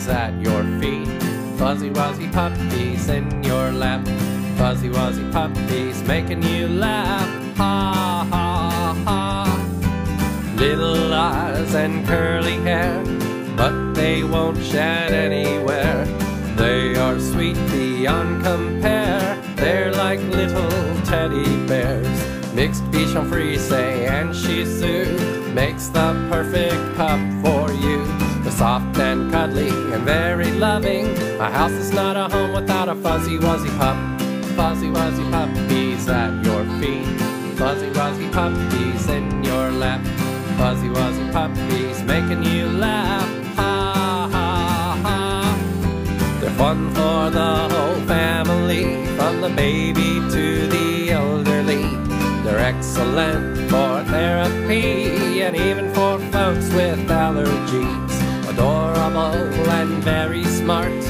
puppies at your feet. Fuzzy wuzzy puppies in your lap. Fuzzy wuzzy puppies making you laugh. Ha ha ha. Little eyes and curly hair, but they won't shed anywhere. They are sweet beyond compare. They're like little teddy bears. Mixed Bichon Frise and Shih Tzu makes the perfect pup for you. They're soft and cuddly and very loving. A house is not a home without a fuzzy wuzzy pup. Fuzzy wuzzy puppies at your feet. Fuzzy wuzzy puppies in your lap. Fuzzy wuzzy puppies making you laugh. Ha ha ha. They're fun for the whole family, from the baby to the elderly. They're excellent for therapy and even for folks with allergies. Adorable and very smart,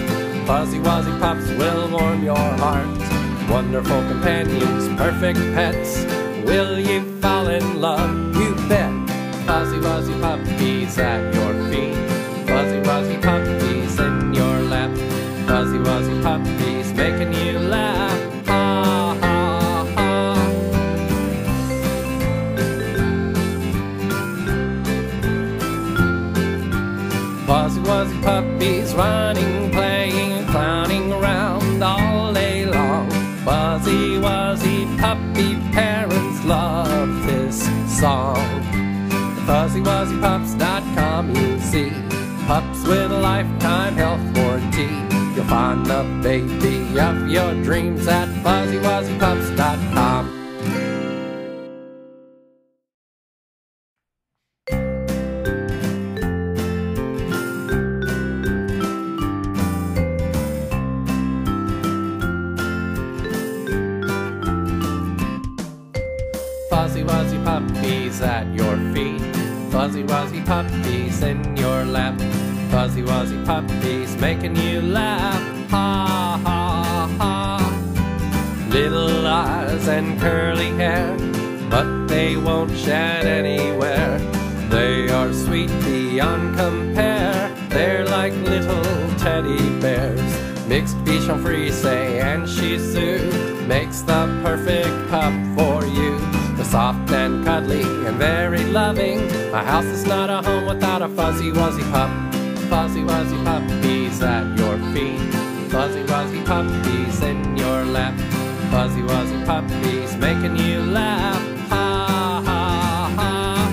Fuzzy Wuzzy Pups will warm your heart. Wonderful companions, perfect pets. Will you fall in love? You bet. Fuzzy Wuzzy Puppies at your feet. Fuzzy Wuzzy Puppies in your lap. Fuzzy Wuzzy Puppies making you laugh. Ha ha ha. Fuzzy Wuzzy Puppies running, playing, clowning around all day long. Fuzzy Wuzzy Puppy parents love this song. FuzzyWuzzyPups.com you'll see pups with a lifetime health warranty. You'll find the baby of your dreams at FuzzyWuzzyPups.com. Fuzzy Wuzzy Puppies at your feet. Fuzzy Wuzzy Puppies in your lap. Fuzzy Wuzzy Puppies making you laugh. Ha ha ha. Little eyes and curly hair, but they won't shed anywhere. They are sweet beyond compare. They're like little teddy bears. Mixed Bichon Frise and Shih Tzu makes the perfect pup for you. They're soft and cuddly and very loving. A house is not a home without a Fuzzy Wuzzy pup. Fuzzy Wuzzy Puppies at your feet. Fuzzy Wuzzy Puppies in your lap. Fuzzy Wuzzy Puppies making you laugh. Ha ha ha.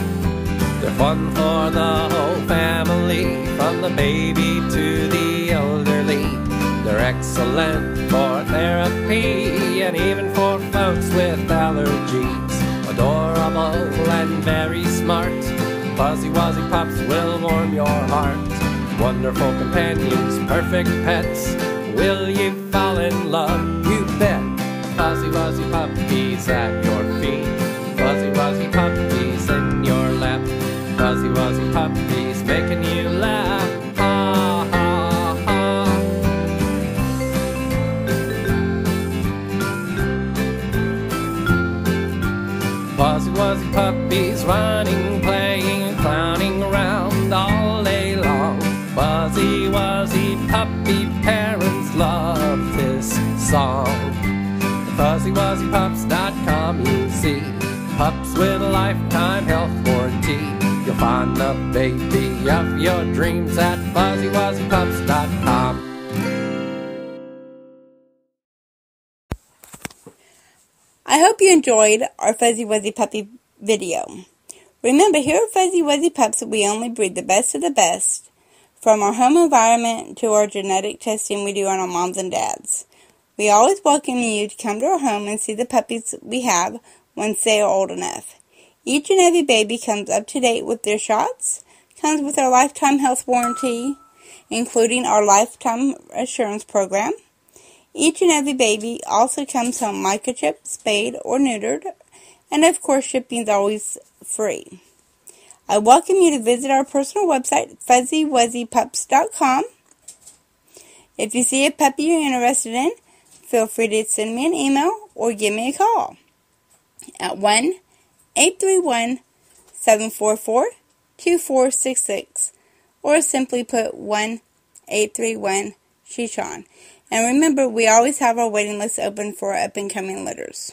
They're fun for the whole family, from the baby to the elderly. They're excellent for therapy and even for folks with allergies. Adorable and very smart, Fuzzy Wuzzy Pups will warm your heart. Wonderful companions, perfect pets. Will you fall in love? You bet. Fuzzy Wuzzy Puppies at your feet. Fuzzy Wuzzy Puppies in your lap. Fuzzy Wuzzy Puppies making you laugh. Ha ha ha. Fuzzy Wuzzy Puppies running, playing, clowning around all day long. Fuzzy Wuzzy Puppy parents love this song. FuzzyWuzzyPups.com you'll see pups with a lifetime health warranty. You'll find the baby of your dreams at FuzzyWuzzyPups.com. I hope you enjoyed our Fuzzy Wuzzy Puppy video. Remember, here at Fuzzy Wuzzy Pups, we only breed the best of the best. From our home environment to our genetic testing we do on our moms and dads. We always welcome you to come to our home and see the puppies we have once they are old enough. Each and every baby comes up to date with their shots, comes with our lifetime health warranty, including our lifetime assurance program. Each and every baby also comes home microchipped, spayed, or neutered, and of course shipping is always free. I welcome you to visit our personal website, FuzzyWuzzyPups.com. If you see a puppy you're interested in, feel free to send me an email or give me a call at 1-831-744-2466, or simply put 1 831-Shichon. And remember, we always have our waiting list open for up-and-coming litters.